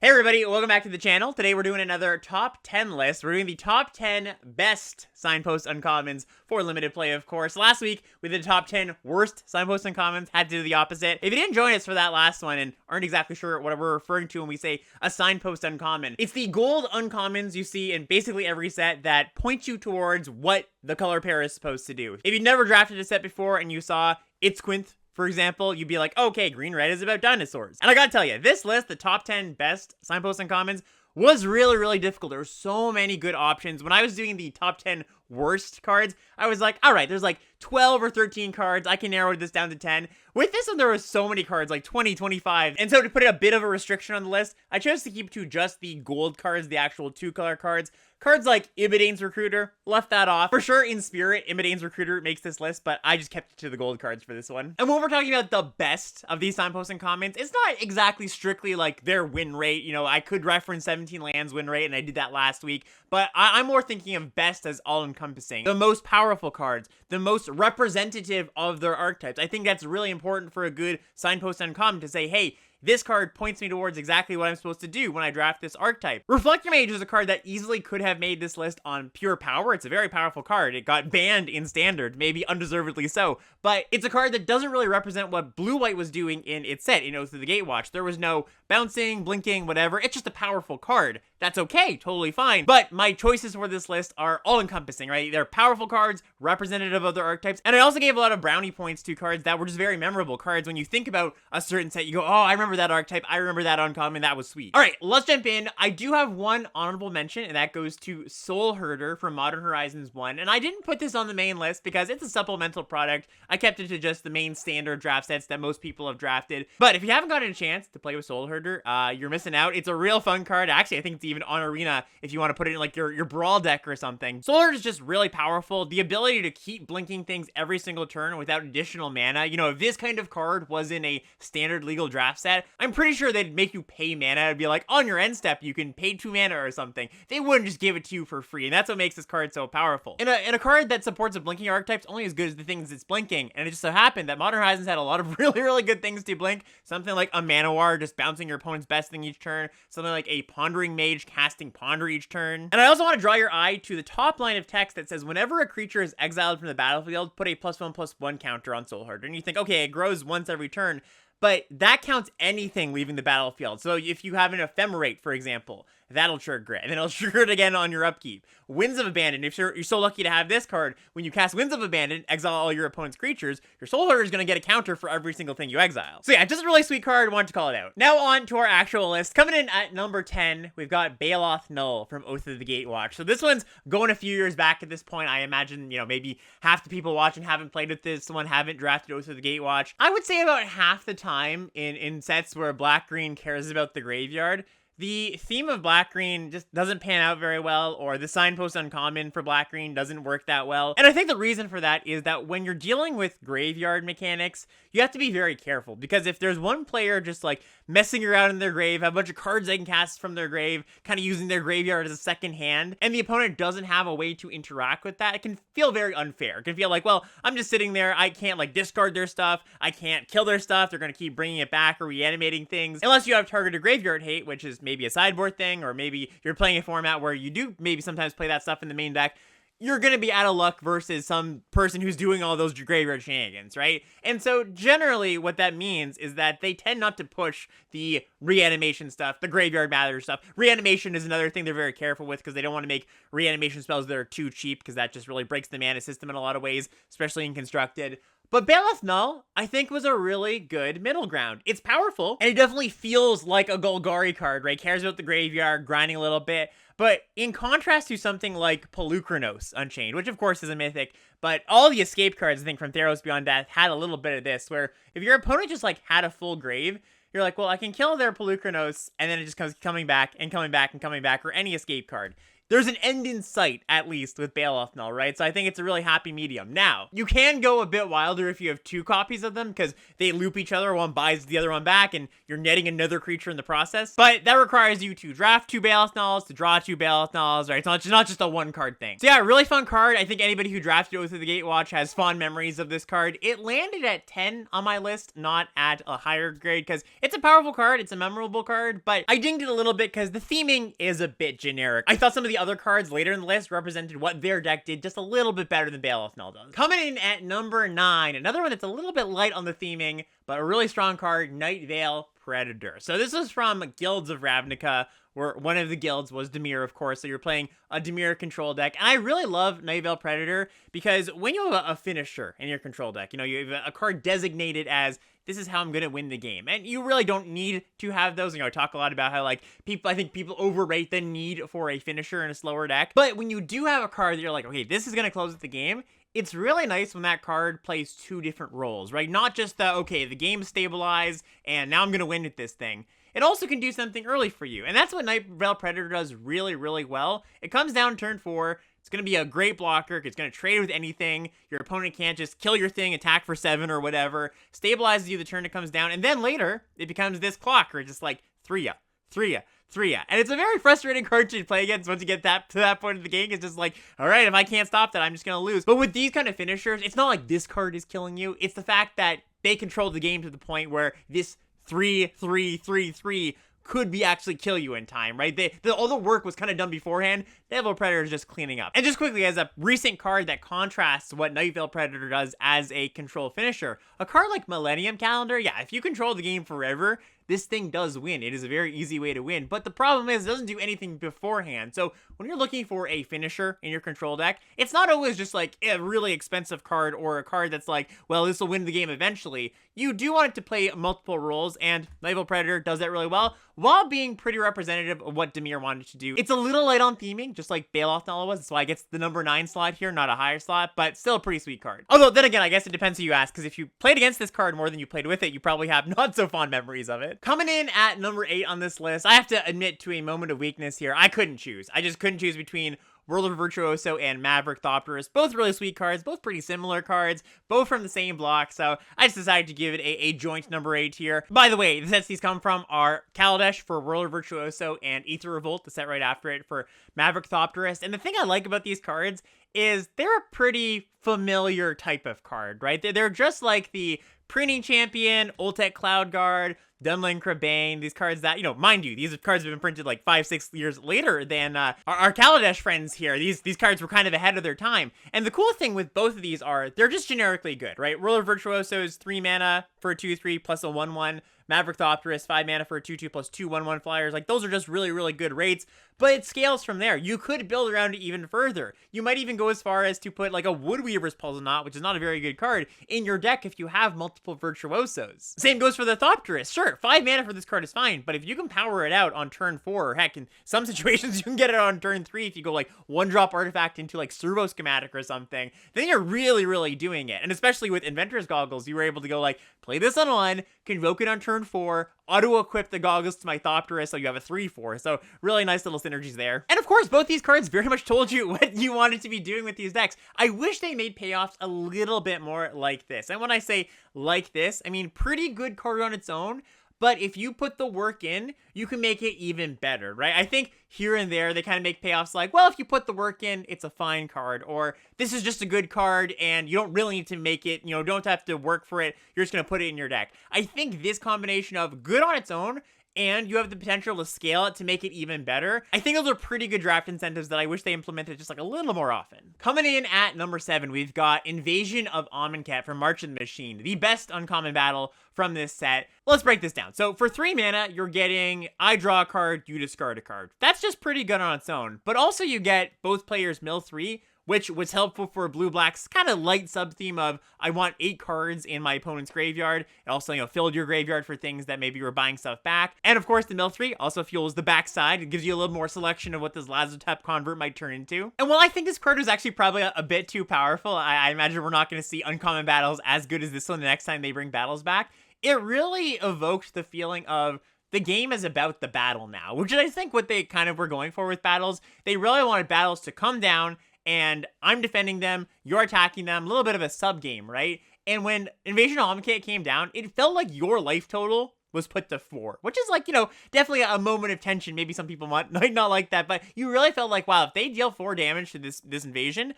Hey everybody, welcome back to the channel. Today we're doing another top 10 list. We're doing the top 10 best signpost uncommons for limited play, of course. Last week, we did the top 10 worst signpost uncommons. Had to do the opposite. If you didn't join us for that last one and aren't exactly sure what we're referring to when we say a signpost uncommon, it's the gold uncommons you see in basically every set that point you towards what the color pair is supposed to do. If you've never drafted a set before and you saw Itzquinth, for example, you'd be like, okay, green red is about dinosaurs. And I gotta tell you, this list, the top 10 best signpost uncommons, was really difficult. There were so many good options. When I was doing the top 10 worst cards, I was like, all right, there's like 12 or 13 cards. I can narrow this down to 10. With this one, there was so many cards, like 20, 25. And so to put a bit of a restriction on the list, I chose to keep to just the gold cards, the actual 2-color cards. Cards like Ibadene's Recruiter, left that off. For sure, in spirit, Ibadene's Recruiter makes this list, but I just kept it to the gold cards for this one. And when we're talking about the best of these signpost uncommons, it's not exactly strictly like their win rate. You know, I could reference 17 lands win rate, and I did that last week, but I'm more thinking of best as all-encompassing. The most powerful cards, the most representative of their archetypes. I think that's really important for a good signpost uncommon to say, hey, this card points me towards exactly what I'm supposed to do when I draft this archetype. Reflector Mage is a card that easily could have made this list on pure power. It's a very powerful card. It got banned in Standard, maybe undeservedly so, but it's a card that doesn't really represent what Blue-White was doing in its set in Oath of the Gatewatch. There was no bouncing, blinking, whatever. It's just a powerful card. That's okay, totally fine. But my choices for this list are all-encompassing, right? They're powerful cards, representative of their archetypes, and I also gave a lot of brownie points to cards that were just very memorable cards. When you think about a certain set, you go, oh, I remember that archetype, I remember that uncommon, that was sweet. All right, let's jump in. I do have one honorable mention, and that goes to Soul Herder from Modern Horizons 1, and I didn't put this on the main list because it's a supplemental product. I kept it to just the main standard draft sets that most people have drafted, but if you haven't gotten a chance to play with Soul Herder, you're missing out. It's a real fun card. Actually, I think it's even on Arena if you want to put it in like your Brawl deck or something. Soul Herder is just really powerful. The ability to keep blinking things every single turn without additional mana. You know, if this kind of card was in a standard legal draft set, I'm pretty sure they'd make you pay mana. It'd be like, on your end step, you can pay 2 mana or something. They wouldn't just give it to you for free, and that's what makes this card so powerful. In a card that supports a blinking archetype, only as good as the things it's blinking, and it just so happened that Modern Horizons had a lot of really good things to blink. Something like a Manowar, just bouncing your opponent's best thing each turn. Something like a Pondering Mage, casting Ponder each turn. And I also want to draw your eye to the top line of text that says, whenever a creature is exiled from the battlefield, put a +1/+1 counter on Soul Herder. And you think, okay, it grows once every turn, but that counts anything leaving the battlefield. So if you have an Ephemerate, for example, that'll trigger it, and then it'll trigger it again on your upkeep. Winds of Abandon, if you're so lucky to have this card, when you cast Winds of Abandon, exile all your opponent's creatures, your Soul Herder is going to get a counter for every single thing you exile. So yeah, just a really sweet card, wanted to call it out. Now on to our actual list. Coming in at number 10, we've got Baloth Null from Oath of the Gatewatch. So this one's going a few years back at this point. I imagine, you know, maybe half the people watching haven't played with this one, haven't drafted Oath of the Gatewatch. I would say about half the time in sets where black-green cares about the graveyard, the theme of black-green just doesn't pan out very well, or the signpost uncommon for black-green doesn't work that well. And I think the reason for that is that when you're dealing with graveyard mechanics, you have to be very careful, because if there's one player just like messing around in their grave, have a bunch of cards they can cast from their grave, kind of using their graveyard as a second hand, and the opponent doesn't have a way to interact with that, it can feel very unfair. It can feel like, well, I'm just sitting there, I can't like discard their stuff, I can't kill their stuff, they're going to keep bringing it back or reanimating things, unless you have targeted graveyard hate, which is maybe a sideboard thing, or maybe you're playing a format where you do maybe sometimes play that stuff in the main deck. You're going to be out of luck versus some person who's doing all those graveyard shenanigans, right? And so generally what that means is that they tend not to push the reanimation stuff, the graveyard matter stuff. Reanimation is another thing they're very careful with, because they don't want to make reanimation spells that are too cheap, because that just really breaks the mana system in a lot of ways, especially in Constructed. But Baloth Null, I think, was a really good middle ground. It's powerful, and it definitely feels like a Golgari card, right? Cares about the graveyard, grinding a little bit. But in contrast to something like Polukranos Unchained, which of course is a mythic, but all the escape cards, I think, from Theros Beyond Death had a little bit of this, where if your opponent just like had a full grave, you're like, well, I can kill their Polukranos, and then it just comes coming back and coming back and coming back, or any escape card. there's an end in sight, at least, with Baloth Null, right? So I think it's a really happy medium. Now, you can go a bit wilder if you have 2 copies of them, because they loop each other, one buys the other one back, and you're netting another creature in the process. But that requires you to draft 2 Baloth Nulls, to draw 2 Baloth Nulls, right? It's not just a 1-card thing. So yeah, really fun card. I think anybody who drafted Oath of the Gatewatch has fond memories of this card. It landed at 10 on my list, not at a higher grade, because it's a powerful card, it's a memorable card, but I dinged it a little bit because the theming is a bit generic. I thought some of the other cards later in the list represented what their deck did just a little bit better than Baloth Null does. Coming in at number 9, another one that's a little bit light on the theming, but a really strong card, Nightveil Predator. So this is from Guilds of Ravnica, where one of the guilds was Dimir, of course, so you're playing a Dimir control deck. And I really love Nightveil Predator because when you have a finisher in your control deck, you know, you have a card designated as, this is how I'm going to win the game. And you really don't need to have those. You know, I talk a lot about how, like, I think people overrate the need for a finisher in a slower deck. But when you do have a card that you're like, okay, this is going to close the game, it's really nice when that card plays 2 different roles, right? Not just the, okay, the game's stabilized, and now I'm going to win with this thing. It also can do something early for you. And that's what Nightveil Predator does really, really well. It comes down turn 4. It's going to be a great blocker. It's going to trade with anything. Your opponent can't just kill your thing, attack for 7 or whatever, stabilizes you the turn it comes down, and then later, it becomes this clock, or just like 3-ya, 3-ya, 3-ya. And it's a very frustrating card to play against once you get to that point of the game. It's just like, all right, if I can't stop that, I'm just going to lose. But with these kind of finishers, it's not like this card is killing you. It's the fact that they control the game to the point where this 3-3-3-3 could be actually kill you in time, right? All the work was kind of done beforehand. Nightveil Predator is just cleaning up. And just quickly, as a recent card that contrasts what Nightveil Predator does as a control finisher, a card like Millennium Calendar, yeah, if you control the game forever, this thing does win. It is a very easy way to win. But the problem is it doesn't do anything beforehand. So when you're looking for a finisher in your control deck, it's not always just like a really expensive card or a card that's like, well, this will win the game eventually. You do want it to play multiple roles, and Nightveil Predator does that really well, while being pretty representative of what Dimir wanted to do. It's a little light on theming, just like Baloth Null was. That's why it gets the number 9 slot here, not a higher slot, but still a pretty sweet card. Although, then again, I guess it depends who you ask, because if you played against this card more than you played with it, you probably have not so fond memories of it. Coming in at number 8 on this list, I have to admit to a moment of weakness here. I couldn't choose. I just couldn't choose between World of Virtuoso and Maverick Thopterus. Both really sweet cards, both pretty similar cards, both from the same block, so I just decided to give it a joint number 8 here. By the way, the sets these come from are Kaladesh for World of Virtuoso and Aether Revolt, the set right after it, for Maverick Thopterus. And the thing I like about these cards is they're a pretty familiar type of card, right? They're just like the Printing Champion, Oltek Cloud Guard, Dunlin Crabane, these cards that, you know, mind you, these cards have been printed like 5-6 years later than our Kaladesh friends here. These cards were kind of ahead of their time. And the cool thing with both of these are they're just generically good, right? World of Virtuoso is 3 mana for a 2/3 plus a 1/1. Maverick Thopterus, 5 mana for a 2/2 plus 2 1/1 flyers. Like, those are just really, really good rates, but it scales from there. You could build around it even further. You might even go as far as to put like a Woodweaver's Puzzle Knot, which is not a very good card, in your deck if you have multiple Virtuosos. Same goes for the Thopterus. Sure, 5 mana for this card is fine, but if you can power it out on turn 4, or heck, in some situations you can get it on turn 3 if you go like 1-drop artifact into like Servo Schematic or something, then you're really, really doing it. And especially with Inventor's Goggles, you were able to go like, play this on 1, convoke it on turn 4, auto-equip the goggles to my Thopterus, so you have a 3/4. So really nice little synergies there. And of course, both these cards very much told you what you wanted to be doing with these decks. I wish they made payoffs a little bit more like this. And when I say like this, I mean pretty good card on its own, but if you put the work in, you can make it even better, right? I think here and there, they kind of make payoffs like, well, if you put the work in, it's a fine card, or this is just a good card, and you don't really need to make it, you know, don't have to work for it, you're just going to put it in your deck. I think this combination of good on its own, and you have the potential to scale it to make it even better, I think those are pretty good draft incentives that I wish they implemented just like a little more often. Coming in at number 7, we've got Invasion of Amonkhet from March of the Machine, the best uncommon battle from this set. Let's break this down. So for 3 mana, you're getting I draw a card, you discard a card. That's just pretty good on its own, but also you get both players mill 3, which was helpful for blue-black's kind of light sub-theme of, I want 8 cards in my opponent's graveyard. It also, you know, filled your graveyard for things that maybe you were buying stuff back. And of course, the mill 3 also fuels the backside. It gives you a little more selection of what this Lazotep convert might turn into. And while I think this card was actually probably a bit too powerful, I imagine we're not going to see uncommon battles as good as this one the next time they bring battles back, it really evoked the feeling of the game is about the battle now, which is I think what they kind of were going for with battles. They really wanted battles to come down and I'm defending them, you're attacking them, a little bit of a sub game, right? And when Invasion of Amonkhet came down, it felt like your life total was put to 4, which is like, you know, definitely a moment of tension. Maybe some people might not like that, but you really felt like, wow, if they deal 4 damage to this invasion,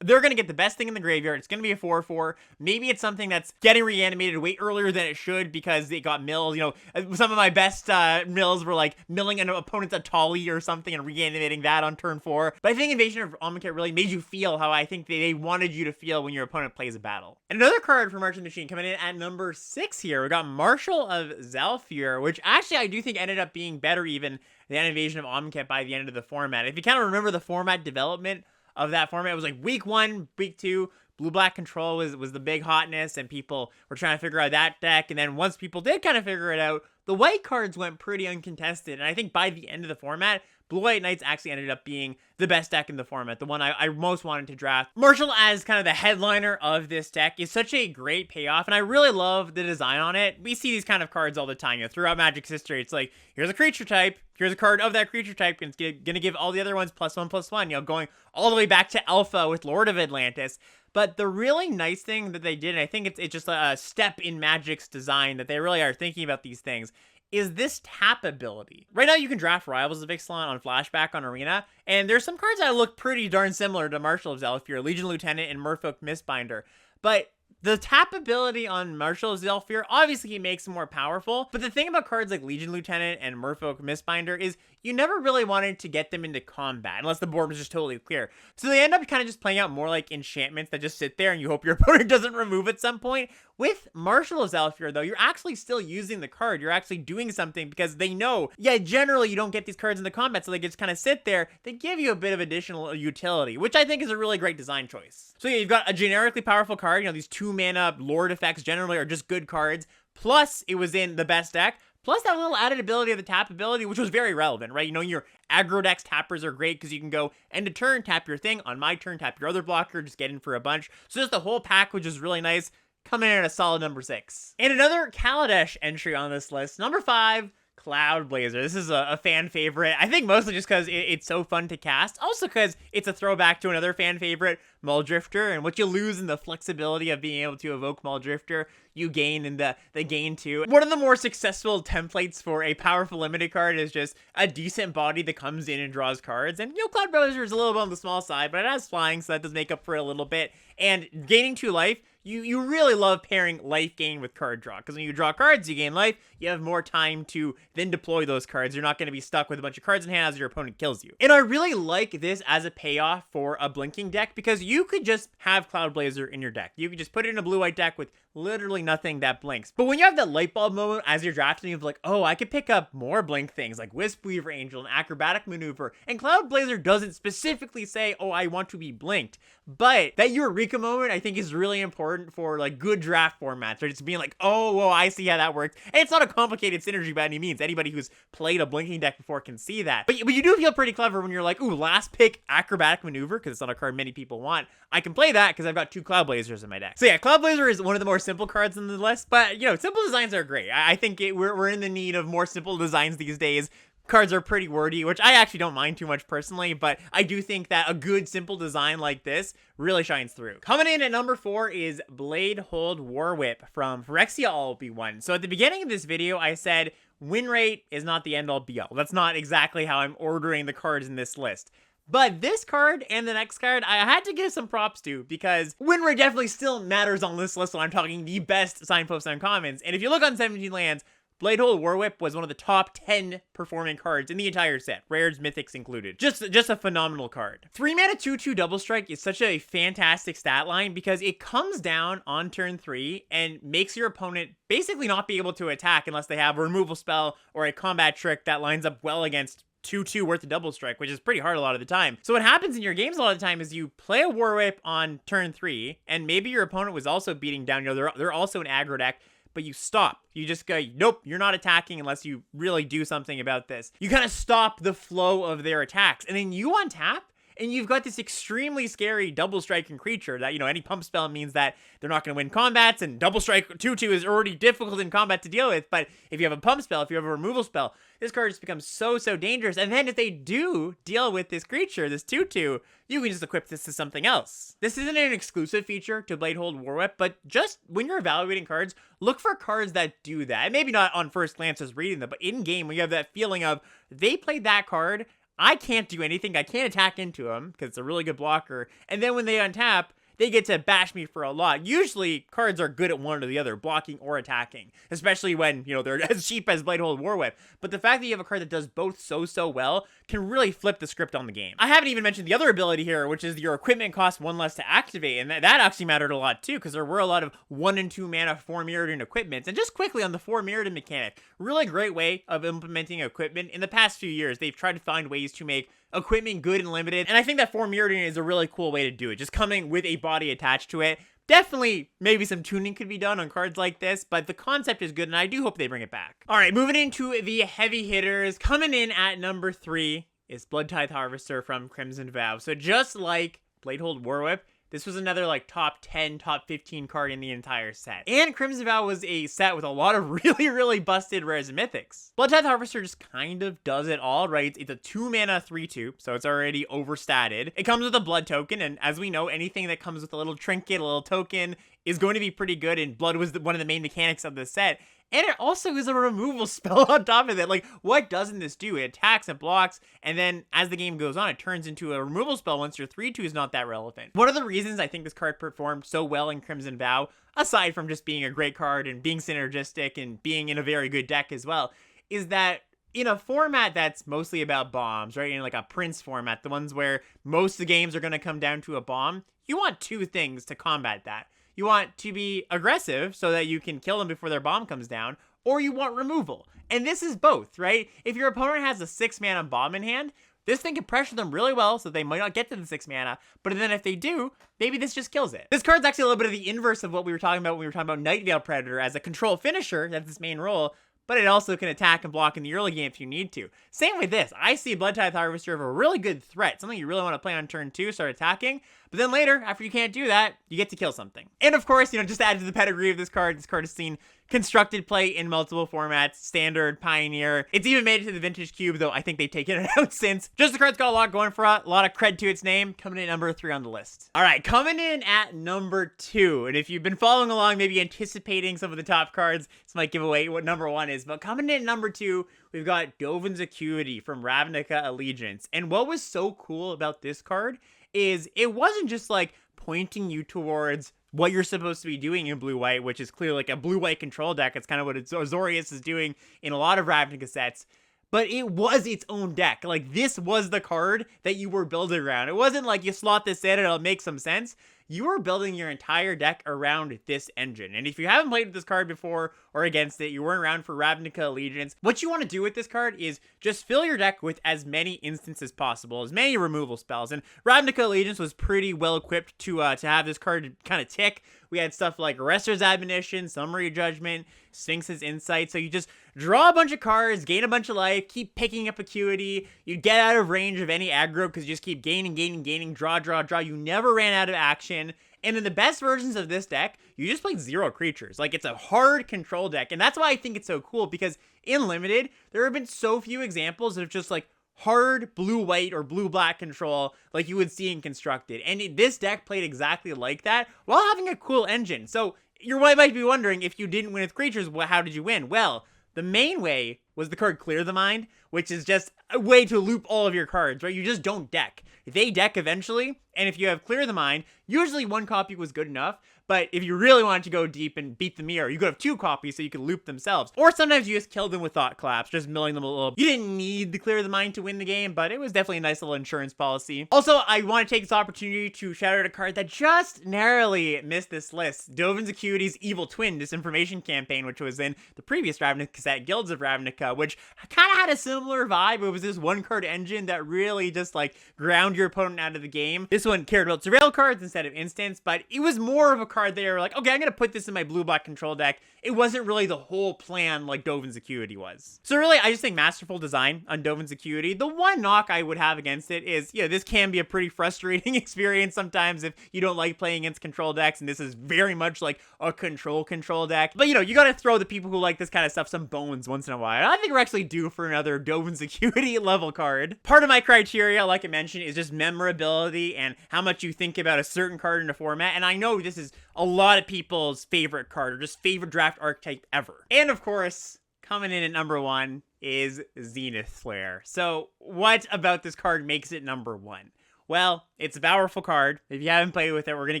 they're going to get the best thing in the graveyard. It's going to be a 4/4. Maybe it's something that's getting reanimated way earlier than it should because it got milled. You know, some of my best mills were like milling an opponent's Atali or something and reanimating that on turn 4. But I think Invasion of Amonkhet really made you feel how I think they wanted you to feel when your opponent plays a battle. And another card from March of the Machine coming in at number 6 here. We got Marshal of Zhalfir, which actually I do think ended up being better even than Invasion of Amonkhet by the end of the format. If you kind of remember the format development of that format, it was like week 1, week 2, blue-black control was the big hotness, and people were trying to figure out that deck, and then once people did kind of figure it out, the white cards went pretty uncontested, and I think by the end of the format, Blue-White Knights actually ended up being the best deck in the format, the one I most wanted to draft. Marshal as kind of the headliner of this deck is such a great payoff, and I really love the design on it. We see these kind of cards all the time, you know, throughout Magic's history. It's like, here's a creature type, here's a card of that creature type, and it's gonna give all the other ones +1/+1, you know, going all the way back to Alpha with Lord of Atlantis. But the really nice thing that they did, and I think it's just a step in Magic's design that they really are thinking about these things, is this tap ability. Right now you can draft Rivals of Ixalan on Flashback on Arena, and there's some cards that look pretty darn similar to Marshal of Zhalfir, Legion Lieutenant and Merfolk Mistbinder. But the tap ability on Marshal of Zhalfir, obviously he makes them more powerful, but the thing about cards like Legion Lieutenant and Merfolk Mistbinder is you never really wanted to get them into combat, unless the board was just totally clear. So they end up kind of just playing out more like enchantments that just sit there and you hope your opponent doesn't remove at some point. With Marshal of Zhalfir, though, you're actually still using the card. You're actually doing something because they know, yeah, generally you don't get these cards in the combat, so they just kind of sit there. They give you a bit of additional utility, which I think is a really great design choice. So yeah, you've got a generically powerful card. You know, these 2-mana Lord effects generally are just good cards. Plus, it was in the best deck. Plus that little added ability of the tap ability, which was very relevant, right? You know, your aggro decks tappers are great because you can go end of turn, tap your thing. On my turn, tap your other blocker, just get in for a bunch. So just the whole pack, which is really nice, coming in at a solid number 6. And another Kaladesh entry on this list, number 5, Cloudblazer. This is a fan favorite. I think mostly just because it's so fun to cast. Also because it's a throwback to another fan favorite, Muldrifter. And what you lose in the flexibility of being able to evoke Muldrifter, you gain in the gain too. One of the more successful templates for a powerful limited card is just a decent body that comes in and draws cards. And, you know, Cloudblazer is a little bit on the small side, but it has flying, so that does make up for it a little bit. And gaining 2 life, you really love pairing life gain with card draw, because when you draw cards, you gain life, you have more time to then deploy those cards. You're not going to be stuck with a bunch of cards in hand as your opponent kills you. And I really like this as a payoff for a blinking deck, because you could just have Cloudblazer in your deck. You could just put it in a blue-white deck with literally nothing that blinks. But when you have that light bulb moment as you're drafting, you're like, oh, I could pick up more blink things like Wispweaver Angel and Acrobatic Maneuver. And Cloudblazer doesn't specifically say, oh, I want to be blinked. But that Eureka moment, I think, is really important for like good draft formats, right? Just being like, oh, whoa, I see how that works. And it's not a complicated synergy by any means. Anybody who's played a blinking deck before can see that. But you do feel pretty clever when you're like, ooh, last pick Acrobatic Maneuver, because it's not a card many people want. I can play that because I've got 2 Cloudblazers in my deck. So yeah, Cloudblazer is one of the more simple cards in the list, but you know, simple designs are great. I think we're in the need of more simple designs these days. Cards are pretty wordy, which I actually don't mind too much personally, but I do think that a good simple design like this really shines through. Coming in at number 4 is Bladehold Warwhip from Phyrexia All-Be-One. So at the beginning of this video, I said win rate is not the end-all be-all. That's not exactly how I'm ordering the cards in this list. But this card and the next card, I had to give some props to, because win rate definitely still matters on this list when I'm talking the best Signpost Uncommons. And if you look on 17 lands, Bladehold Warwhip was one of the top 10 performing cards in the entire set, rares, mythics included. Just a phenomenal card. 3-mana 2/2 double strike is such a fantastic stat line because it comes down on turn 3 and makes your opponent basically not be able to attack unless they have a removal spell or a combat trick that lines up well against 2/2 worth of double strike, which is pretty hard a lot of the time. So what happens in your games a lot of the time is you play a Warwhip on turn 3, and maybe your opponent was also beating down, you know, they're also an aggro deck, but you stop. You just go, nope, you're not attacking unless you really do something about this. You kind of stop the flow of their attacks, and then you untap, and you've got this extremely scary double striking creature that, any pump spell means that they're not going to win combats, and double strike 2/2 is already difficult in combat to deal with, but if you have a pump spell, if you have a removal spell, this card just becomes so dangerous. And then if they do deal with this creature, this 2/2, you can just equip this to something else. This isn't an exclusive feature to Bladehold Warwhip, but just when you're evaluating cards, look for cards that do that. And maybe not on first glance as reading them, but in game when you have that feeling of, they played that card, I can't do anything, I can't attack into them because it's a really good blocker, and then when they untap, they get to bash me for a lot. Usually, cards are good at one or the other, blocking or attacking, especially when, they're as cheap as Bladehold Warwhip. But the fact that you have a card that does both so well can really flip the script on the game. I haven't even mentioned the other ability here, which is your equipment costs 1 less to activate, and that actually mattered a lot too, because there were a lot of 1 and 2 mana 4 Mirrodin equipments. And just quickly on the 4 Mirrodin mechanic, really great way of implementing equipment. In the past few years, they've tried to find ways to make equipment good and limited, and I think that 4 Mirrodin is a really cool way to do it, just coming with a body attached to it. Definitely, maybe some tuning could be done on cards like this, but the concept is good, and I do hope they bring it back. All right, moving into the heavy hitters. Coming in at number 3 is Bloodtithe Harvester from Crimson Vow. So just like Bladehold Warwhip, this was another top 10, top 15 card in the entire set. And Crimson Vow was a set with a lot of really busted rares and mythics. Bloodtithe Harvester just kind of does it all, right? It's a 2 mana 3/2, so it's already overstatted. It comes with a blood token, and as we know, anything that comes with a little trinket, a little token, is going to be pretty good, and blood was one of the main mechanics of the set. And it also is a removal spell on top of it. What doesn't this do? It attacks and blocks, and then as the game goes on, it turns into a removal spell once your 3/2 is not that relevant. One of the reasons I think this card performed so well in Crimson Vow, aside from just being a great card and being synergistic and being in a very good deck as well, is that in a format that's mostly about bombs, right? In a Prince format, the ones where most of the games are going to come down to a bomb, you want 2 things to combat that. You want to be aggressive so that you can kill them before their bomb comes down, or you want removal. And this is both, right? If your opponent has a 6 mana bomb in hand, this thing can pressure them really well so they might not get to the 6 mana, but then if they do, maybe this just kills it. This card's actually a little bit of the inverse of what we were talking about when we were talking about Nightveil Predator as a control finisher, that's its main role, but it also can attack and block in the early game if you need to. Same with this. I see Bloodtithe Harvester as a really good threat, something you really want to play on turn 2, start attacking, but then later, after you can't do that, you get to kill something. And of course, just to add to the pedigree of this card has seen constructed play in multiple formats, Standard, Pioneer. It's even made it to the Vintage Cube, though I think they've taken it out since. Just the card's got a lot going for it, a lot of cred to its name, coming in at number 3 on the list. All right, coming in at number 2, and if you've been following along, maybe anticipating some of the top cards, this might give away what number 1 is, but coming in at number 2, we've got Dovin's Acuity from Ravnica Allegiance. And what was so cool about this card is it wasn't just pointing you towards what you're supposed to be doing in blue-white, which is clearly a blue-white control deck. It's kind of what Azorius is doing in a lot of Ravnica sets. But it was its own deck. This was the card that you were building around. It wasn't you slot this in and it'll make some sense. You are building your entire deck around this engine. And if you haven't played with this card before or against it, you weren't around for Ravnica Allegiance, what you want to do with this card is just fill your deck with as many instants as possible, as many removal spells. And Ravnica Allegiance was pretty well equipped to have this card kind of tick. We had stuff like Arrester's Admonition, Summary Judgment, Sphinx's Insight. So you just draw a bunch of cards, gain a bunch of life, keep picking up Acuity. You get out of range of any aggro because you just keep gaining, draw. You never ran out of action. And in the best versions of this deck, you just played 0 creatures. It's a hard control deck. And that's why I think it's so cool, because in Limited, there have been so few examples of just hard blue-white or blue-black control like you would see in Constructed. And this deck played exactly like that while having a cool engine. So you might be wondering, if you didn't win with creatures, how did you win? Well, the main way was the card Clear the Mind, which is just a way to loop all of your cards, right? You just don't deck. They deck eventually, and if you have Clear the Mind, usually 1 copy was good enough, but if you really wanted to go deep and beat the mirror, you could have 2 copies so you could loop themselves. Or sometimes you just kill them with Thought Collapse, just milling them a little. You didn't need the Clear the Mind to win the game, but it was definitely a nice little insurance policy. Also, I want to take this opportunity to shout out a card that just narrowly missed this list. Dovin's Acuity's Evil Twin Disinformation Campaign, which was in the previous Ravnica set, Guilds of Ravnica, which kind of had a similar vibe. It was this 1-card engine that really just ground your opponent out of the game. This one cared about surveil cards instead of instants, but it was more of a card there okay, I'm going to put this in my blue-black control deck it wasn't really the whole plan like Dovin's Acuity was. So really, I just think masterful design on Dovin's Acuity. The one knock I would have against it is, this can be a pretty frustrating experience sometimes if you don't like playing against control decks, and this is very much like a control deck. But you gotta throw the people who like this kind of stuff some bones once in a while. I think we're actually due for another Dovin's Acuity level card. Part of my criteria, like I mentioned, is just memorability and how much you think about a certain card in the format, and I know this is a lot of people's favorite card, or just favorite draft archetype ever. And of course, coming in at number 1 is Zenith Flare. So what about this card makes it number 1? Well, it's a powerful card. If you haven't played with it, we're going to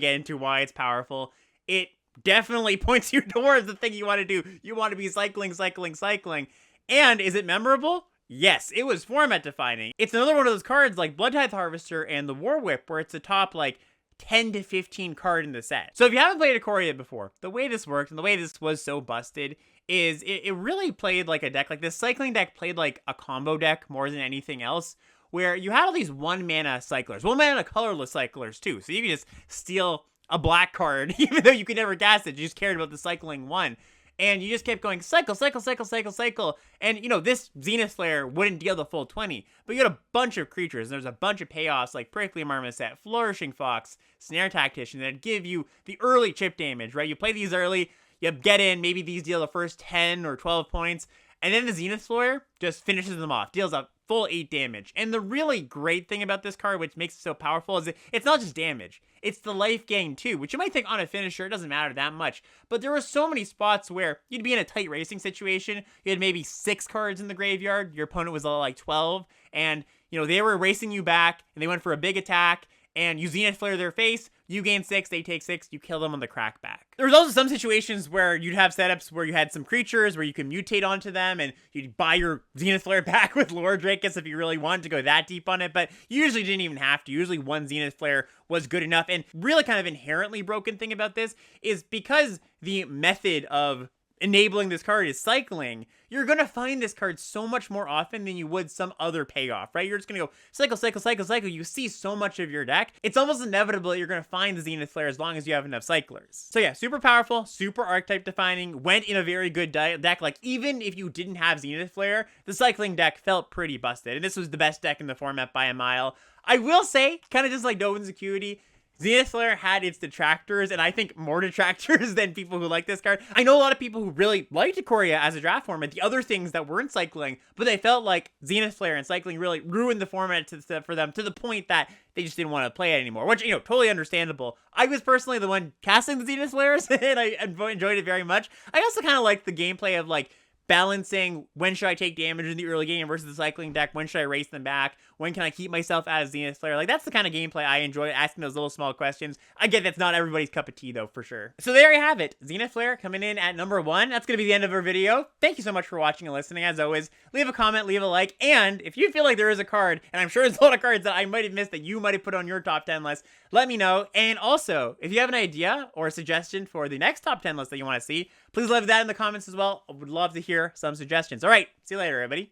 get into why it's powerful. It definitely points you towards the thing you want to do. You want to be cycling. And is it memorable? Yes, it was format defining. It's another one of those cards like Bloodtithe Harvester and the War Whip, where it's the top 10 to 15 card in the set. So if you haven't played Ikoria before, the way this works and the way this was so busted is it really played like a deck. Like this cycling deck played like a combo deck more than anything else, where you had all these 1-mana cyclers, 1-mana colorless cyclers too. So you could just steal a black card, even though you could never cast it, you just cared about the cycling one. And you just kept going cycle. And, this Zenith Flare wouldn't deal the full 20. But you had a bunch of creatures. There's a bunch of payoffs like Prickly Marmoset, Flourishing Fox, Snare Tactician that give you the early chip damage, right? You play these early, you get in, maybe these deal the first 10 or 12 points. And then the Zenith Flare just finishes them off, deals a full 8 damage. And the really great thing about this card, which makes it so powerful, is it's not just damage. It's the life gain too, which you might think on a finisher, it doesn't matter that much. But there were so many spots where you'd be in a tight racing situation. You had maybe 6 cards in the graveyard. Your opponent was like 12. And, they were racing you back, and they went for a big attack. And you Zenith Flare their face, you gain 6, they take 6, you kill them on the crackback. There was also some situations where you'd have setups where you had some creatures where you could mutate onto them, and you'd buy your Zenith Flare back with Lord Drakus if you really wanted to go that deep on it, but you usually didn't even have to. Usually one Zenith Flare was good enough, and really kind of inherently broken thing about this is because the method of enabling this card is cycling, you're going to find this card so much more often than you would some other payoff, right? You're just going to go cycle. You see so much of your deck. It's almost inevitable that you're going to find the Zenith Flare as long as you have enough cyclers. So yeah, super powerful, super archetype defining, went in a very good deck. Like even if you didn't have Zenith Flare, the cycling deck felt pretty busted. And this was the best deck in the format by a mile. I will say, kind of just like Dovin's Acuity, Zenith Flare had its detractors, and I think more detractors than people who like this card. I know a lot of people who really liked Ikoria as a draft format, the other things that weren't cycling, but they felt like Zenith Flare and cycling really ruined the format for them to the point that they just didn't want to play it anymore, which, totally understandable. I was personally the one casting the Zenith Flares, and I enjoyed it very much. I also kind of like the gameplay of, balancing when should I take damage in the early game versus the cycling deck, when should I race them back, when can I keep myself as Zenith Flare. That's the kind of gameplay I enjoy, asking those little small questions. I get that's not everybody's cup of tea though, for sure. So there you have it, Zenith Flare coming in at number 1. That's gonna be the end of our video. Thank you so much for watching and listening. As always, leave a comment, leave a like, and if you feel like there is a card, and I'm sure there's a lot of cards that I might have missed that you might have put on your top 10 list, let me know. And also, if you have an idea or a suggestion for the next top 10 list that you want to see, please leave that in the comments as well. I would love to hear some suggestions. All right, see you later, everybody.